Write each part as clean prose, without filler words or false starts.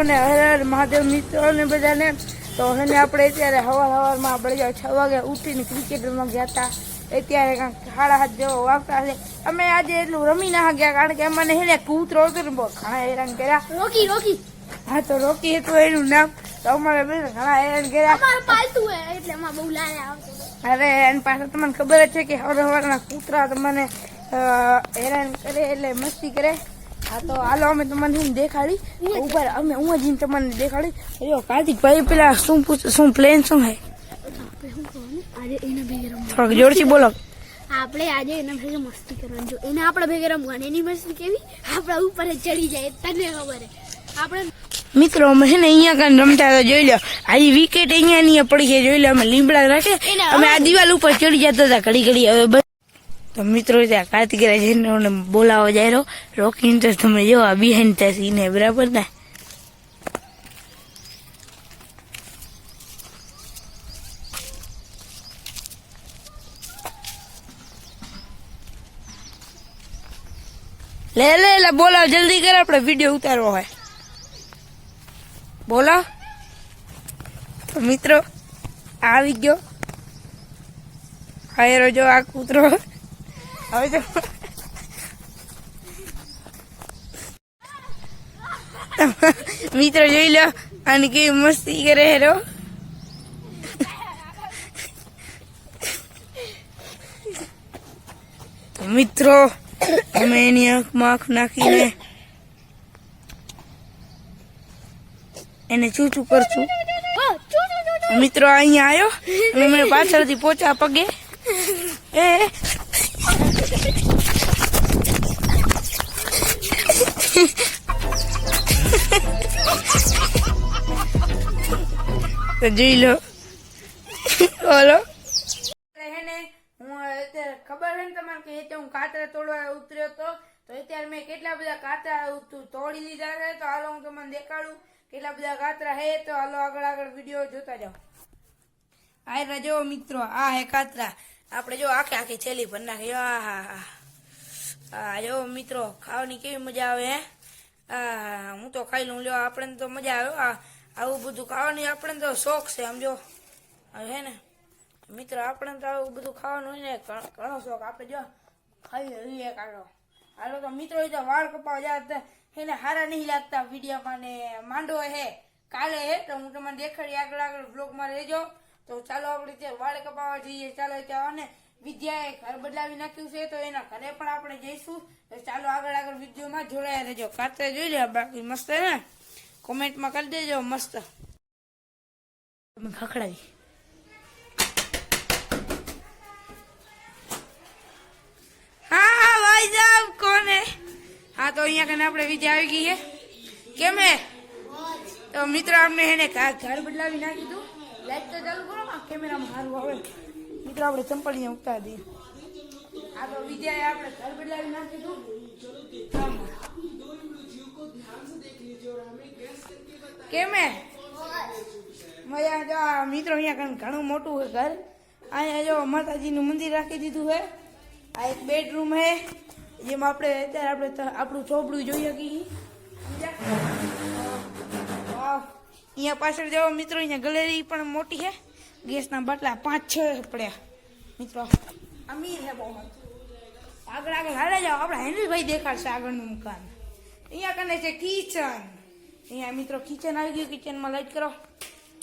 મને હર હર મહાદેવ મિત્રોને બધાને તો એને આપણે અત્યારે સવારમાં આપણે 6 વાગે ઉઠીને ક્રિકેટ રમવા ગયા હતા. અત્યારે કાંઈક 7:30 જેવો વાગતા છે. અમે આજે એટલું રમી ના ગયા કારણ કે અમને હેને કૂતરો હતો ને બહુ ઘણા હેરાન કર્યા. રોકી હા તો રોકી હતું એનું નામ. તો અમારે બેન ઘણા હેરાન કર્યા. પાલતું હોય એટલે એમાં બહુ લાયા આવતો. અરે એની પાસે તમને ખબર જ છે કે સવારના કૂતરા તમને હેરાન કરે એટલે મસ્તી કરે. હા તો હાલો અમે તમને દેખાડી ઉપર અમે હું જઈને તમને દેખાડી. કાર્તિકભાઈ પેલા શું પ્લેન શું હે થોડોક જોરથી બોલો. આપણે આજે એના ભેગે મસ્તી કરવાની. જો એને આપણે ભેગે રમવાની. એની મસ્તી કેવી આપણા ઉપર ચડી જાય તને ખબર હે. આપણે મિત્રો અમે છે ને અહીંયા કાન રમતા હતા જોઈ લો. આજે વિકેટ અહીંયા પડી છે જોઈ લો. અમે લીમડા રાખે અમે આ દિવાલ ઉપર ચડી જતા હતા ઘડી હવે તો મિત્રો ત્યાં કાર્તિકરાજને બોલાવો જાય રોકીને તો તમે જો આ બિહાઇન્ડ ત્યાં સીને બરાબર ને. લે બોલાવો જલ્દી કર આપણે વિડીયો ઉતારવો હોય. બોલો તો મિત્રો આવી ગયો હાયરો જો આ કૂતરો હવે જો મિત્રો જોઈ લો અને કેવી મસ્તી કરે હેરો. મિત્રો અમે એની આંખમાં આંખ નાખીને એને ચૂચું કરશું. મિત્રો અહીંયા આવ્યો અને મેં પાછળથી પોચા પગે જોઈ લો બોલો. હું અત્યારે ખબર છે ને તમારે કે હું કાતરા તોડવા ઉતર્યો હતો તો અત્યારે મેં કેટલા બધા કાતરા તોડી લીધા છે. તો હાલો હું તમને દેખાડું કેટલા બધા કાતરા હે. તો હાલો આગળ વિડીયો જોતા જાઓ. આ જો મિત્રો આ હે કાતરા. આપણે જો આખી છેલી ભર નાખી. હા જો મિત્રો ખાવાની કેવી મજા આવે હે. હું તો ખાઈ લઉં. લ્યો આપણે તો મજા આવે. આવું બધું ખાવાની આપણે તો શોખ છે સમજો હે ને મિત્રો. આપણે તો આવું બધું ખાવાનું હોય ને ઘણો શોખ. આપણે જો ખાઈ લઈએ કાઢો. હાલો તો મિત્રો વાળ કપાવા જાય એને હારા નહીં લાગતા વિડીયોમાં ને માંડવો હે કાલે હે તો હું તમને દેખાડી આગળ બ્લોગમાં રહેજો. તો ચાલો આપણે ત્યાં વાળ કપાવા જઈએ. ચાલો ત્યાં ને વિદ્યાએ ઘર બદલાવી નાખ્યું છે તો એના ઘરે પણ આપણે જઈશું. તો ચાલો આગળ વિડીયોમાં જોડાયા રહેજો. કાતરે જોઈ લે બાકી મસ્ત ને કોમેન્ટમાં કરી દેજો મસ્ત. તમે ખખડાવી હા ભાઈ સાહેબ કોને. હા તો અહીંયા કને આપણે વિદ્યા આવી ગઈ છે કેમ હે. તો મિત્રો આપણે એને ઘર બદલાવી નાખી દીધું. લાઈટ તો ચાલુ કરો કેમેરામાં સારું આવે. મિત્રો આપણે ચંપલ અહીંયા ઉતારી દઈએ. આ તો વિદ્યાએ આપણે ઘર બદલાવી નાખી દીધું કેમ હે મજા. જો મિત્રો અહીંયા ઘણું મોટું છે ઘર. અહીંયા જો માતાજીનું મંદિર રાખી દીધું છે. આ એક બેડરૂમ હે જેમાં આપણે અત્યારે આપણું ચોપડું જોઈ શકીએ. અહીંયા પાછળ જાઓ મિત્રો અહીંયા ગેલેરી પણ મોટી છે. ગેસના બાટલા 5-6 પડ્યા મિત્રો. અમીર હે બહુ. આગળ હાલે જાઓ. આપણા હેન્ડલભાઈ દેખાડશે આગળનું મકાન. અહીંયા કને છે કિચન. અહીંયા મિત્રો કિચન આવી ગયું. કિચનમાં લાઈટ કરો.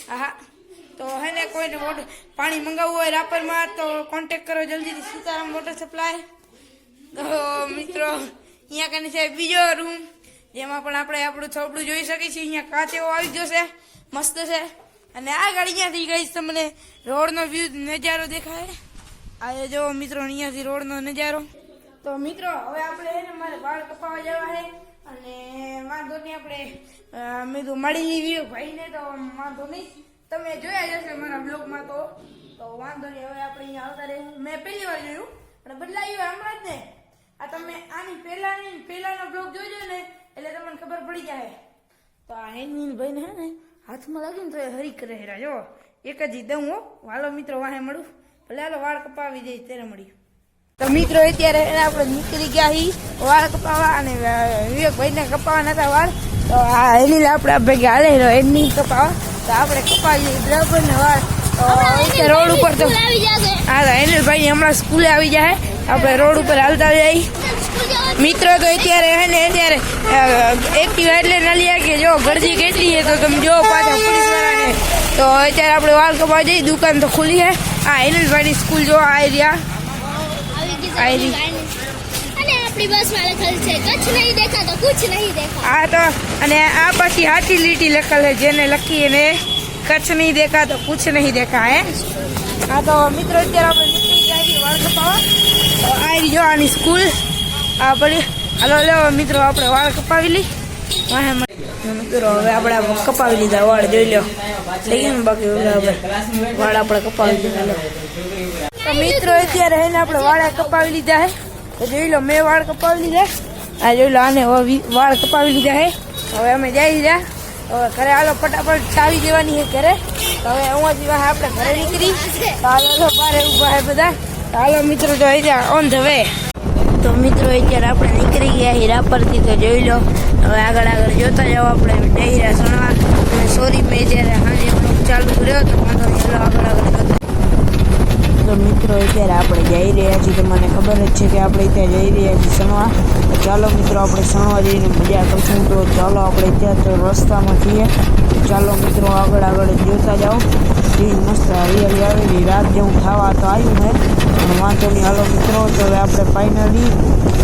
હા તો હે ને કોઈને પાણી મંગાવવું હોય રાપરમાં તો કોન્ટેક કરો જલ્દીથી સીતારામ વોટર સપ્લાય. તો મિત્રો અહીંયા કને છે બીજો રૂમ જેમાં પણ આપણે આપણું થોપડું જોઈ શકીએ છીએ. અહીંયા કાચ એવો આવી જશે મસ્ત છે. અને આગળ અહીંયાથી ગઈ તમને રોડનો વ્યૂ નજારો દેખાય. આ જો મિત્રો અહીંયાથી રોડનો નજારો. તો મિત્રો હવે આપણે હે ને મારે વાળ કપાવા જવા છે અને વાંધો નહીં આપણે મેં તો મળી લીધી ભાઈને તો વાંધો નહીં. તમે જોયા જશે મારા બ્લોગમાં તો વાંધો નહીં. હવે આપણે અહીંયા આવતા રહીશું. મેં પહેલી વાર જોયું પણ બદલાયું હમણાં જ ને. આ તમે આની પહેલાનો બ્લોગ જોઈજો ને એટલે તમને ખબર પડી જાય. તો આ હેનવીન ભાઈને હે ને હાથમાં લાગ્યું ને તો એ હરી કરે હેરા. જો એક જ દઉં હો. હાલો મિત્રો વાહે મળું. ભલે હાલો વાળ કપાવી જઈશ ત્યારે મળ્યું. તો મિત્રો અત્યારે આપણે નીકળી ગયા હી વાળ કપાવા અને વિવેકભાઈને કપાવા નતા વાળ. તો આ એની આપણે ભેગા હાલે એની કપાવા તો આપણે કપાવી બરાબર ને વાળ તો રોડ ઉપર તો આવી જશે હા એની ભાઈ હમણાં સ્કૂલે આવી જાય આપણે રોડ ઉપર હાલતા જઈએ મિત્રો તો અત્યારે હે ને અત્યારે એક્ટિવા એટલે નલિયા કે જો ગરજી કેટલી છે તો તમે જો પાછા પોલીસ વાળાને તો અત્યારે આપણે વાળ કપાવા જઈએ દુકાન તો ખુલી છે આ એનિલભાઈની સ્કૂલ જો આવી રહ્યા આવી ગઈ અને આપણી બસમાં લખેલ છે કચ્છ નહીં દેખા તો કુછ નહીં દેખા આ તો અને આ પછી હાથી લીટી લખેલ છે જેને લખી એને કચ્છ નહીં દેખા તો કુછ નહીં દેખા હે આ તો મિત્રો અત્યારે આપણે નીકળી જાય વાળ કપાવા તો આવી જો આની સ્કૂલ આ પડી હાલો લો મિત્રો આપણે વાળ કપાવી લઈ મિત્રો હવે આપણે કપાવી લીધા વાળ જોઈ લો લઈ ગયા ને બાકી વાળ આપણે કપાવી લીધા તો મિત્રો અત્યારે હે ને આપણે વાળ કપાવી લીધા હે તો જોઈ લો મેં વાળ કપાવી લીધા આ જોઈ લો આને વાળ કપાવી લીધા હે હવે અમે જઈ રહ્યા હવે ઘરે હાલો ફટાફટ ચાવી દેવાની છે ઘરે તો હવે અહીંયાથી આપણે ઘરે નીકળી તો હાલો બારે ઊભા છે બધા તો હાલો મિત્રો તો અહીંયા ઓન ધ વે તો મિત્રો અત્યારે આપણે નીકળી ગયા હીરાપરથી તો જોઈ લો હવે આગળ જોતા જાઓ આપણે જઈ રહ્યા સણવા અને સોરી મેં જ્યારે સાંજે બ્લોગ ચાલુ કર્યો તો વાંધો નહીં આગળ જોતા તો મિત્રો અત્યારે આપણે જઈ રહ્યા છીએ તો મને ખબર જ છે કે આપણે ત્યાં જઈ રહ્યા છીએ સણવા તો ચાલો મિત્રો આપણે સણવા જઈને મજા કરશું તો ચાલો આપણે ત્યાં તો રસ્તામાં છીએ ચાલો મિત્રો આગળ જોતા જાઓ એ મસ્ત હરિયાળી આવેલી રાત જેવું ખાવા તો આવ્યું મેં પણ વાંધો નહીં હાલો મિત્રો તો હવે આપણે ફાઇનલી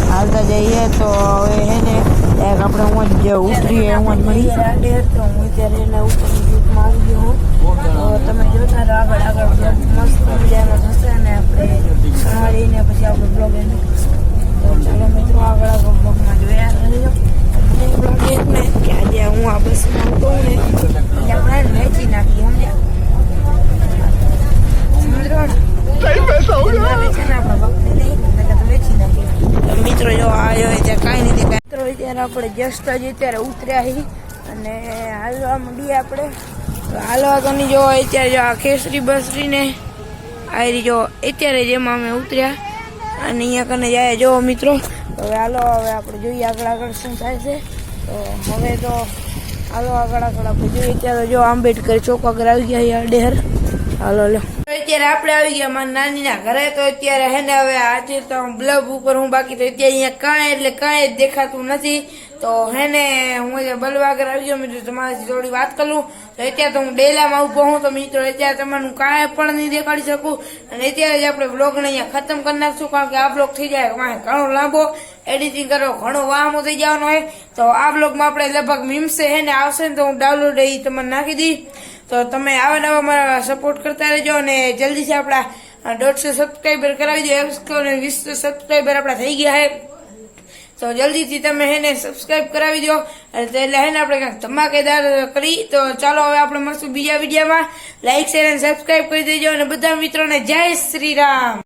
હાલતા જઈએ તો હવે હે ને એક આપણે હું જ ઉતરીએ હું જ મળી તો હું અત્યારે એના ઉપરની જીપમાં આવી ગયો હું તો તમે જોતા રહો આગળ મસ્ત મજાનો થશે અને આપણે સણવા જઈને પછી આપણો બ્લોગ એન્ડ તો ચાલો મિત્રો આગળ બ્લોગમાં જોયા રહેજો બ્લોગ એક ને કે આજે હું આ બસમાં કહું ને આપણે વેચી નાખીએ સમજ્યા મિત્રો જો આવ્યો ત્યાં કાંઈ નથી મિત્રો અત્યારે આપણે જસ્ટ જ અત્યારે ઉતર્યા છીએ અને હાલવા માંડીએ આપણે હાલવા તો નહીં જો અત્યારે જો આ કેસરી બસરીને આવી જો અત્યારે જેમાં અમે ઉતર્યા અને અહીંયા કને જાય જો મિત્રો હવે હાલો હવે આપણે જોઈએ આગળ શું થાય છે તો હવે તો હાલો આગળ આપણે જોઈએ અત્યારે જો આંબેડકર ચોક આગળ આવી ગયા અહીંયા ડેહર હાલો લો અત્યારે આપણે આવી ગયા મારા નાનીના ઘરે તો અત્યારે હે ને હવે આજે તો બ્લબ ઉપર હું બાકી તો અત્યારે અહીંયા કાંઈ જ દેખાતું નથી તો હે ને હું બલ્બ આગળ આવી ગયો મિત્રો તમારાથી થોડી વાત કરું તો અત્યારે તો હું ડેલામાં ઊભો હું તો મિત્રો અત્યારે તમને કાંઈ પણ નહીં દેખાડી શકું અને અત્યારે જ આપણે બ્લોગને અહીંયા ખતમ કરી નાખશું કારણ કે આ બ્લોગ થઈ જાય ઘણો લાંબો એડિટિંગ કરવો ઘણો વાહમો થઈ જવાનો હોય તો આ બ્લોગમાં આપણે લગભગ મીમ્સે હે ને આવશે ને તો હું ડાઉનલોડ એ તમને નાખી દઈ તો તમે આવા નવા મારા સપોર્ટ કરતા રહેજો અને જલ્દીથી આપણા 150 સબસ્ક્રાઈબર કરાવી દો 120 સબસ્ક્રાઈબર આપણા થઈ ગયા છે તો જલ્દીથી તમે હેને સબસ્ક્રાઈબ કરાવી દો એટલે હેને આપણે કંઈક ધમાકેદાર કરી તો ચાલો હવે આપણે મળશું બીજા વિડીયોમાં લાઈક શેર અને સબસ્ક્રાઈબ કરી દેજો અને બધા મિત્રોને જય શ્રી રામ.